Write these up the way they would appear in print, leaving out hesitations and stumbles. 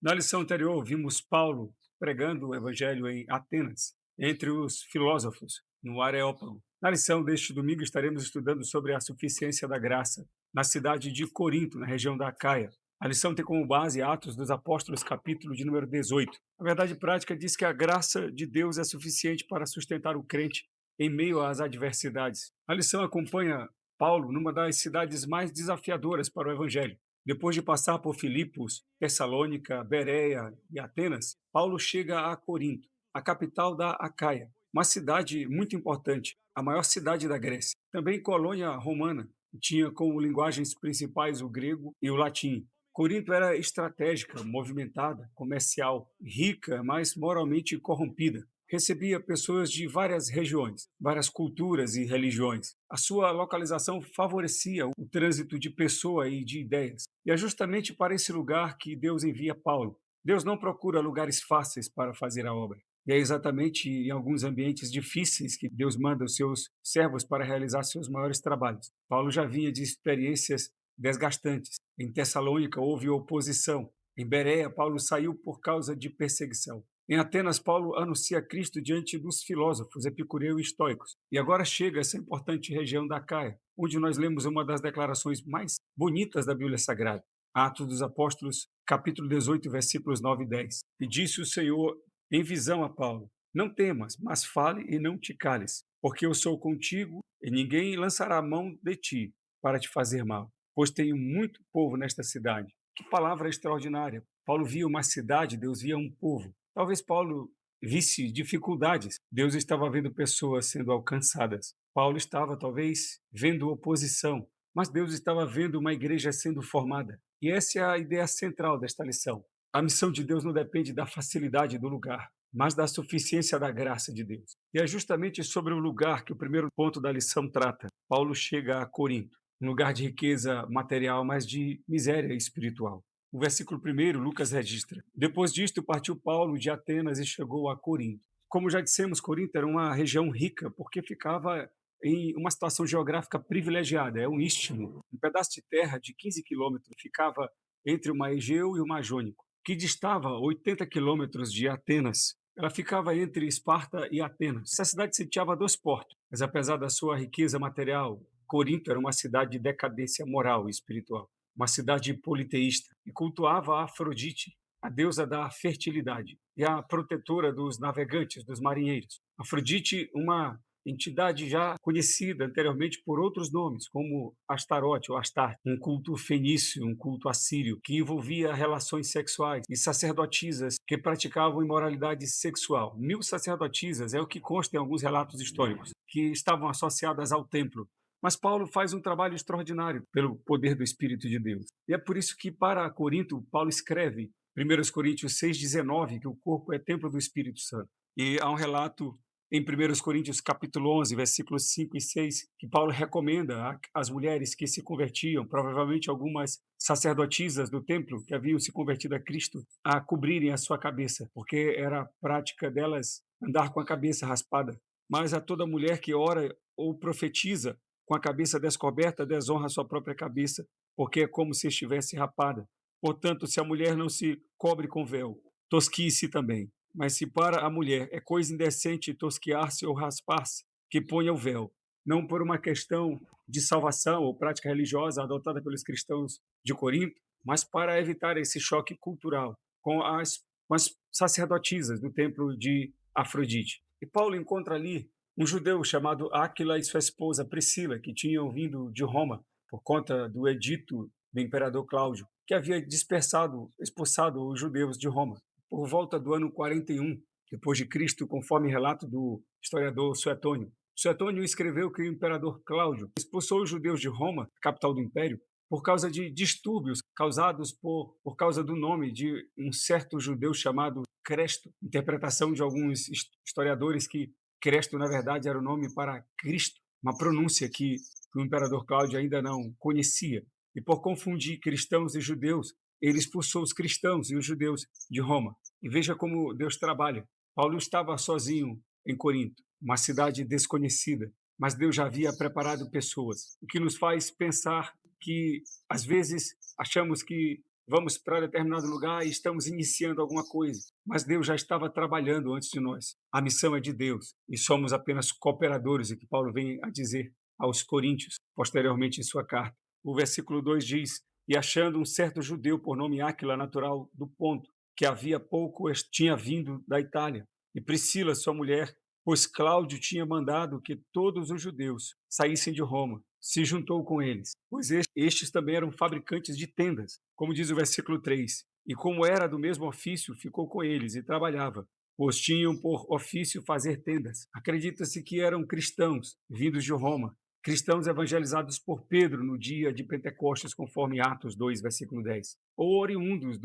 Na lição anterior, vimos Paulo pregando o evangelho em Atenas, entre os filósofos, no Areópago. Na lição deste domingo, estaremos estudando sobre a suficiência da graça, na cidade de Corinto, na região da Acaia. A lição tem como base Atos dos Apóstolos, capítulo de número 18. A verdade prática diz que a graça de Deus é suficiente para sustentar o crente em meio às adversidades. A lição acompanha Paulo numa das cidades mais desafiadoras para o evangelho. Depois de passar por Filipos, Tessalônica, Bereia e Atenas, Paulo chega a Corinto, a capital da Acaia, uma cidade muito importante, a maior cidade da Grécia. Também colônia romana, que tinha como linguagens principais o grego e o latim. Corinto era estratégica, movimentada, comercial, rica, mas moralmente corrompida. Recebia pessoas de várias regiões, várias culturas e religiões. A sua localização favorecia o trânsito de pessoa e de ideias. E é justamente para esse lugar que Deus envia Paulo. Deus não procura lugares fáceis para fazer a obra. E é exatamente em alguns ambientes difíceis que Deus manda os seus servos para realizar seus maiores trabalhos. Paulo já vinha de experiências desgastantes. Em Tessalônica houve oposição. Em Bereia, Paulo saiu por causa de perseguição. Em Atenas, Paulo anuncia Cristo diante dos filósofos epicureus e estoicos. E agora chega a essa importante região da Caia, onde nós lemos uma das declarações mais bonitas da Bíblia Sagrada. Atos dos Apóstolos, capítulo 18, versículos 9 e 10. E disse o Senhor em visão a Paulo: Não temas, mas fale e não te cales, porque eu sou contigo e ninguém lançará a mão de ti para te fazer mal, pois tenho muito povo nesta cidade. Que palavra extraordinária! Paulo via uma cidade, Deus via um povo. Talvez Paulo visse dificuldades, Deus estava vendo pessoas sendo alcançadas. Paulo estava, talvez, vendo oposição, mas Deus estava vendo uma igreja sendo formada. E essa é a ideia central desta lição. A missão de Deus não depende da facilidade do lugar, mas da suficiência da graça de Deus. E é justamente sobre o lugar que o primeiro ponto da lição trata. Paulo chega a Corinto, um lugar de riqueza material, mas de miséria espiritual. O versículo 1, Lucas registra: Depois disto, partiu Paulo de Atenas e chegou a Corinto. Como já dissemos, Corinto era uma região rica, porque ficava em uma situação geográfica privilegiada. É um istmo, um pedaço de terra de 15 quilômetros, ficava entre o Mar Egeu e o Mar Jônico, que distava 80 quilômetros de Atenas. Ela ficava entre Esparta e Atenas. Essa cidade sitiava dois portos, mas apesar da sua riqueza material, Corinto era uma cidade de decadência moral e espiritual, uma cidade politeísta, e cultuava a Afrodite, a deusa da fertilidade e a protetora dos navegantes, dos marinheiros. Afrodite, uma entidade já conhecida anteriormente por outros nomes, como Astarote ou Astarte, um culto fenício, um culto assírio, que envolvia relações sexuais, e sacerdotisas que praticavam imoralidade sexual. 1.000 sacerdotisas é o que consta em alguns relatos históricos, que estavam associadas ao templo. Mas Paulo faz um trabalho extraordinário pelo poder do Espírito de Deus. E é por isso que, para Corinto, Paulo escreve, 1 Coríntios 6,19, que o corpo é templo do Espírito Santo. E há um relato em 1 Coríntios capítulo 11, versículos 5 e 6, que Paulo recomenda às mulheres que se convertiam, provavelmente algumas sacerdotisas do templo que haviam se convertido a Cristo, a cobrirem a sua cabeça, porque era prática delas andar com a cabeça raspada. Mas a toda mulher que ora ou profetiza com a cabeça descoberta, desonra a sua própria cabeça, porque é como se estivesse rapada. Portanto, se a mulher não se cobre com véu, tosquie-se também. Mas se para a mulher é coisa indecente tosquiar-se ou raspar-se, que ponha o véu, não por uma questão de salvação ou prática religiosa adotada pelos cristãos de Corinto, mas para evitar esse choque cultural com as sacerdotisas do templo de Afrodite. E Paulo encontra ali um judeu chamado Áquila e sua esposa Priscila, que tinham vindo de Roma por conta do edito do imperador Cláudio, que havia expulsado os judeus de Roma. Por volta do ano 41 depois de Cristo, conforme relato do historiador Suetônio. Suetônio escreveu que o imperador Cláudio expulsou os judeus de Roma, capital do império, por causa de distúrbios causados por causa do nome de um certo judeu chamado Cresto. Interpretação de alguns historiadores que Cresto, na verdade, era o nome para Cristo, uma pronúncia que o imperador Cláudio ainda não conhecia. E por confundir cristãos e judeus, ele expulsou os cristãos e os judeus de Roma. E veja como Deus trabalha. Paulo estava sozinho em Corinto, uma cidade desconhecida, mas Deus já havia preparado pessoas, o que nos faz pensar que, às vezes, achamos que vamos para determinado lugar e estamos iniciando alguma coisa, mas Deus já estava trabalhando antes de nós. A missão é de Deus e somos apenas cooperadores, é o que Paulo vem a dizer aos Coríntios, posteriormente em sua carta. O versículo 2 diz: E achando um certo judeu por nome Áquila, natural do Ponto, que havia pouco tinha vindo da Itália, e Priscila, sua mulher, pois Cláudio tinha mandado que todos os judeus saíssem de Roma, se juntou com eles, pois estes também eram fabricantes de tendas, como diz o versículo 3. E como era do mesmo ofício, ficou com eles e trabalhava, pois tinham por ofício fazer tendas. Acredita-se que eram cristãos, vindos de Roma, cristãos evangelizados por Pedro no dia de Pentecostes, conforme Atos 2, versículo 10, ou oriundos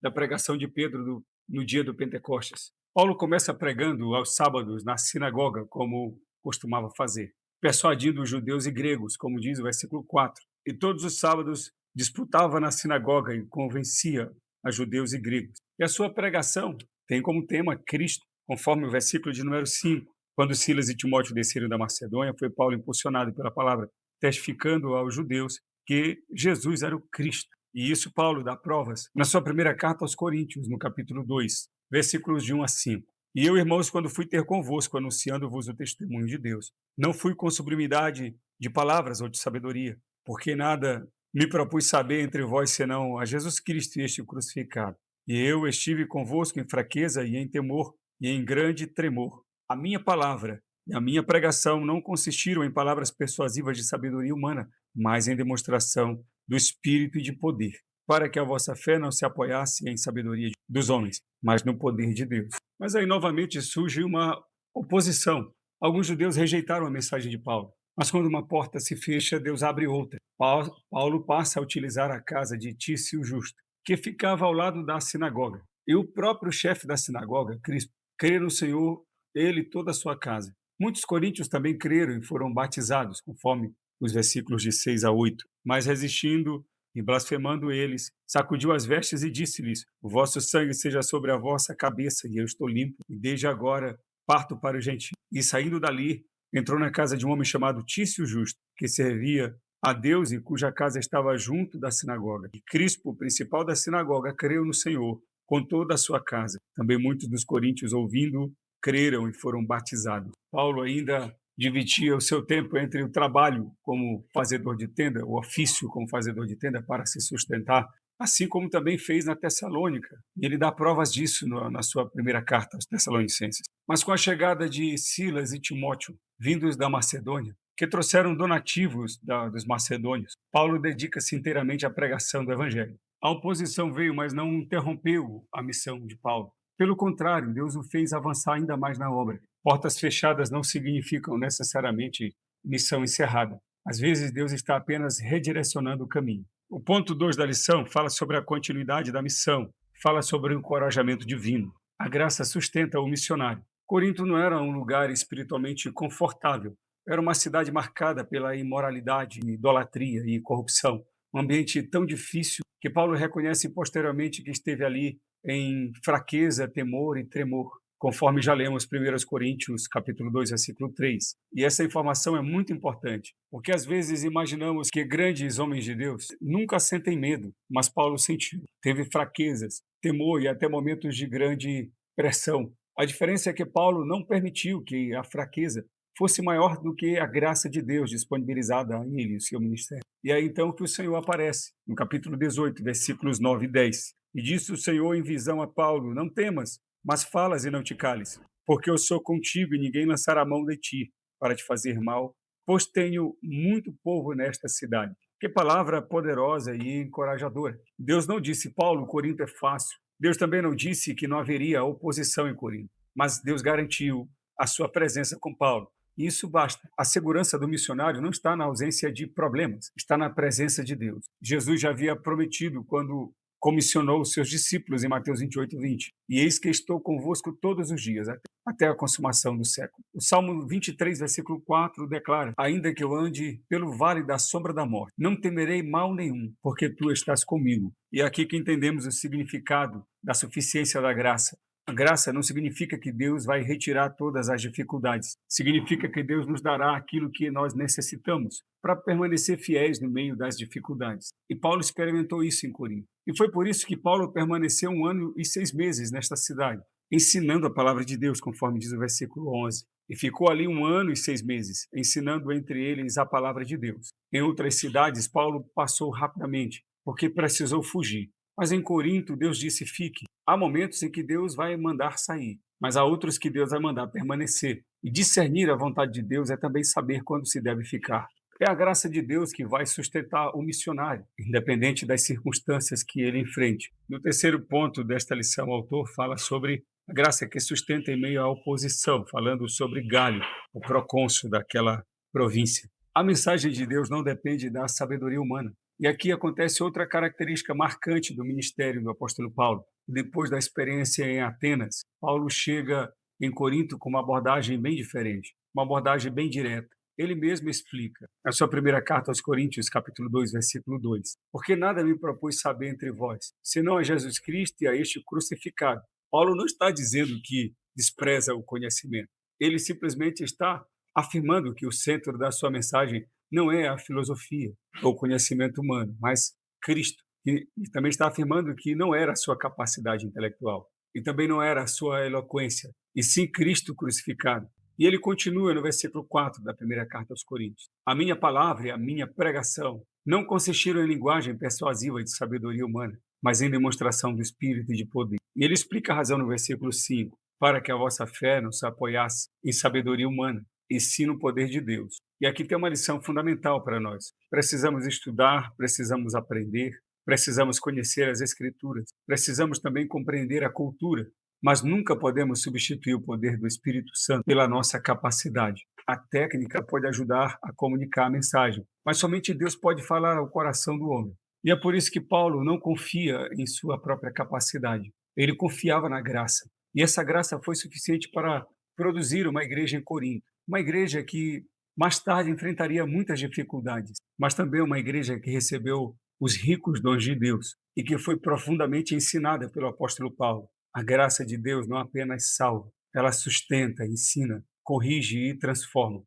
da pregação de Pedro no dia do Pentecostes. Paulo começa pregando aos sábados na sinagoga, como costumava fazer, persuadindo os judeus e gregos, como diz o versículo 4. E todos os sábados disputava na sinagoga e convencia a judeus e gregos. E a sua pregação tem como tema Cristo, conforme o versículo de número 5. Quando Silas e Timóteo desceram da Macedônia, foi Paulo impulsionado pela palavra, testificando aos judeus que Jesus era o Cristo. E isso Paulo dá provas na sua primeira carta aos Coríntios, no capítulo 2, versículos de 1 a 5. E eu, irmãos, quando fui ter convosco, anunciando-vos o testemunho de Deus, não fui com sublimidade de palavras ou de sabedoria, porque nada me propus saber entre vós senão a Jesus Cristo e este crucificado. E eu estive convosco em fraqueza e em temor e em grande tremor. A minha palavra e a minha pregação não consistiram em palavras persuasivas de sabedoria humana, mas em demonstração do Espírito e de poder, para que a vossa fé não se apoiasse em sabedoria dos homens, mas no poder de Deus. Mas aí novamente surge uma oposição. Alguns judeus rejeitaram a mensagem de Paulo, mas quando uma porta se fecha, Deus abre outra. Paulo passa a utilizar a casa de Tício Justo, que ficava ao lado da sinagoga. E o próprio chefe da sinagoga, Cristo, crê no Senhor, ele e toda a sua casa. Muitos coríntios também creram e foram batizados, conforme os versículos de 6 a 8. Mas resistindo e blasfemando eles, sacudiu as vestes e disse-lhes: O vosso sangue seja sobre a vossa cabeça, e eu estou limpo, e desde agora parto para o gentio. E saindo dali, entrou na casa de um homem chamado Tício Justo, que servia a Deus e cuja casa estava junto da sinagoga. E Crispo, o principal da sinagoga, creu no Senhor com toda a sua casa. Também muitos dos coríntios, ouvindo, creram e foram batizados. Paulo ainda dividia o seu tempo entre o trabalho como fazedor de tenda, o ofício como fazedor de tenda para se sustentar, assim como também fez na Tessalônica. E ele dá provas disso na sua primeira carta aos Tessalonicenses. Mas com a chegada de Silas e Timóteo, vindos da Macedônia, que trouxeram donativos dos macedônios, Paulo dedica-se inteiramente à pregação do evangelho. A oposição veio, mas não interrompeu a missão de Paulo. Pelo contrário, Deus o fez avançar ainda mais na obra. Portas fechadas não significam necessariamente missão encerrada. Às vezes, Deus está apenas redirecionando o caminho. O ponto 2 da lição fala sobre a continuidade da missão, fala sobre o encorajamento divino. A graça sustenta o missionário. Corinto não era um lugar espiritualmente confortável. Era uma cidade marcada pela imoralidade, idolatria e corrupção. Um ambiente tão difícil que Paulo reconhece posteriormente que esteve ali em fraqueza, temor e tremor, conforme já lemos 1 Coríntios, capítulo 2, versículo 3. E essa informação é muito importante, porque às vezes imaginamos que grandes homens de Deus nunca sentem medo, mas Paulo sentiu. Teve fraquezas, temor e até momentos de grande pressão. A diferença é que Paulo não permitiu que a fraqueza fosse maior do que a graça de Deus disponibilizada a ele e o seu ministério. E aí então que o Senhor aparece, no capítulo 18, versículos 9 e 10. E disse o Senhor em visão a Paulo: Não temas, mas falas e não te cales, porque eu sou contigo e ninguém lançará a mão de ti para te fazer mal, pois tenho muito povo nesta cidade. Que palavra poderosa e encorajadora. Deus não disse, Paulo, Corinto é fácil. Deus também não disse que não haveria oposição em Corinto, mas Deus garantiu a sua presença com Paulo. E isso basta. A segurança do missionário não está na ausência de problemas, está na presença de Deus. Jesus já havia prometido quando comissionou os seus discípulos em Mateus 28, 20. E eis que estou convosco todos os dias, até a consumação do século. O Salmo 23, versículo 4 declara: Ainda que eu ande pelo vale da sombra da morte, não temerei mal nenhum, porque tu estás comigo. E é aqui que entendemos o significado da suficiência da graça. A graça não significa que Deus vai retirar todas as dificuldades. Significa que Deus nos dará aquilo que nós necessitamos para permanecer fiéis no meio das dificuldades. E Paulo experimentou isso em Corinto. E foi por isso que Paulo permaneceu 1 ano e 6 meses nesta cidade, ensinando a palavra de Deus, conforme diz o versículo 11. E ficou ali 1 ano e 6 meses, ensinando entre eles a palavra de Deus. Em outras cidades, Paulo passou rapidamente, porque precisou fugir. Mas em Corinto, Deus disse: fique. Há momentos em que Deus vai mandar sair, mas há outros que Deus vai mandar permanecer. E discernir a vontade de Deus é também saber quando se deve ficar. É a graça de Deus que vai sustentar o missionário, independente das circunstâncias que ele enfrente. No terceiro ponto desta lição, o autor fala sobre a graça que sustenta em meio à oposição, falando sobre Galho, o procônsul daquela província. A mensagem de Deus não depende da sabedoria humana. E aqui acontece outra característica marcante do ministério do apóstolo Paulo. Depois da experiência em Atenas, Paulo chega em Corinto com uma abordagem bem diferente, uma abordagem bem direta. Ele mesmo explica, na sua primeira carta aos Coríntios, capítulo 2, versículo 2: porque nada me propus saber entre vós, senão a Jesus Cristo e a este crucificado. Paulo não está dizendo que despreza o conhecimento. Ele simplesmente está afirmando que o centro da sua mensagem não é a filosofia ou o conhecimento humano, mas Cristo. E também está afirmando que não era a sua capacidade intelectual, e também não era a sua eloquência, e sim Cristo crucificado. E ele continua no versículo 4 da primeira carta aos Coríntios: a minha palavra e a minha pregação não consistiram em linguagem persuasiva de sabedoria humana, mas em demonstração do Espírito e de poder. E ele explica a razão no versículo 5: para que a vossa fé não se apoiasse em sabedoria humana, e sim no poder de Deus. E aqui tem uma lição fundamental para nós. Precisamos estudar, precisamos aprender, precisamos conhecer as Escrituras, precisamos também compreender a cultura, mas nunca podemos substituir o poder do Espírito Santo pela nossa capacidade. A técnica pode ajudar a comunicar a mensagem, mas somente Deus pode falar ao coração do homem. E é por isso que Paulo não confia em sua própria capacidade. Ele confiava na graça. E essa graça foi suficiente para produzir uma igreja em Corinto. Uma igreja que mais tarde enfrentaria muitas dificuldades, mas também uma igreja que recebeu os ricos dons de Deus e que foi profundamente ensinada pelo apóstolo Paulo. A graça de Deus não apenas salva, ela sustenta, ensina, corrige e transforma.